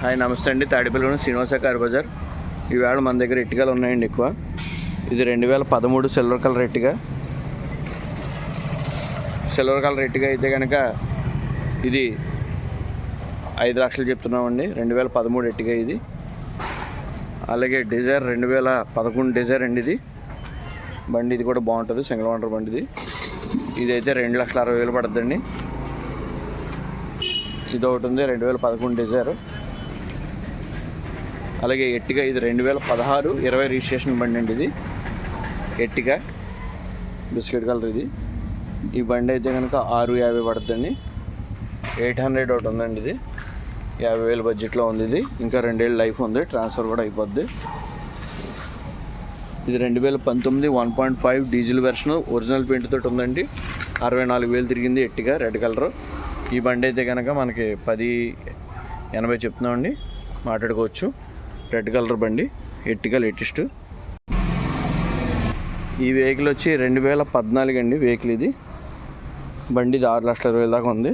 Hi నమస్తే అండి. Tadepalligudem Srinivasa car Bazar. ఈవేళ మన దగ్గర ఎట్టిగాలు ఉన్నాయండి ఎక్కువ. ఇది 2013 సిల్వర్ కలర్ ఎట్టిగా. సిల్వర్ కలర్ ఎట్టిగా అయితే కనుక ఇది 5 లక్షలు చెప్తున్నామండి. 2013 ఎట్టిగా ఇది. అలాగే డిజైర్ 2011 డిజైర్ అండి ఇది బండి. ఇది కూడా బాగుంటుంది, సింగిల్ ఓనర్ బండి ఇది. ఇదైతే 2,60,000 పడుతుందండి. ఇది ఒకటి ఉంది 2011 డిజైర్. అలాగే ఎట్టిగా ఇది 2016 20 రిజిస్ట్రేషన్ బండి అండి ఇది. ఎట్టిగా బిస్కెట్ కలర్ ఇది. ఈ బండి అయితే కనుక 650 పడుతుందండి. 800 ఒకటి ఉందండి. ఇది 50,000 బడ్జెట్లో ఉంది. ఇది ఇంకా 2 ఏళ్ళు లైఫ్ ఉంది, ట్రాన్స్ఫర్ కూడా అయిపోద్ది. ఇది 2019 1.5 డీజిల్ వెర్షన్, ఒరిజినల్ పెయింట్ తోటి ఉందండి. 64,000 తిరిగింది ఎట్టిగా, రెడ్ కలర్. ఈ బండి అయితే కనుక మనకి 1080 చెప్తున్నామండి, మాట్లాడుకోవచ్చు. రెడ్ కలర్ బండి, ఎట్టిగా లేటెస్ట్. ఈ వెహికల్ వచ్చి 2014 అండి వెహికల్ ఇది. బండి ఇది 6,20,000 దాకా ఉంది.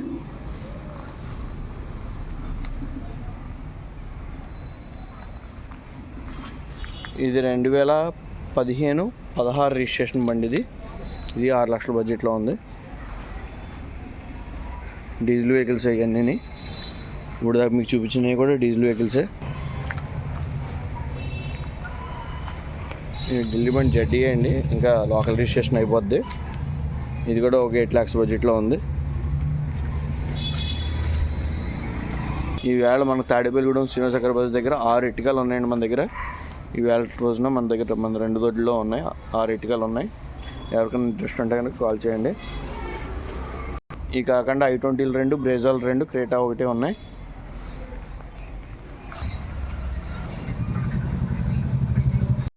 ఇది 2015-16 రిజిస్ట్రేషన్ బండి ఇది. ఇది 6 లక్షల బడ్జెట్లో ఉంది. డీజిల్ వెహికల్స్ ఇవన్నీ. ఇప్పుడు దాకా మీకు చూపించినవి కూడా డీజిల్ వెహికల్సే. ఢిల్లీ బండి జడ్డీయే అండి, ఇంకా లోకల్ రిజిస్ట్రేషన్ అయిపోద్ది. ఇది కూడా ఒక 8 lakhs బడ్జెట్లో ఉంది. ఈవేళ మన తాడేపల్లిగూడెం శ్రీనివాస కార్ బజార్ దగ్గర 6 ఎట్టికాలు ఉన్నాయండి మన దగ్గర. ఈవేళ రోజున మన దగ్గర 2 దొడ్లో ఉన్నాయి, 6 ఎట్టికాలు ఉన్నాయి. ఎవరికైనా ఇంట్రెస్ట్ ఉంటే కనుక కాల్ చేయండి. ఈ కాకుండా i20 2, బ్రేజాలు 2, క్రేటా 1 ఉన్నాయి.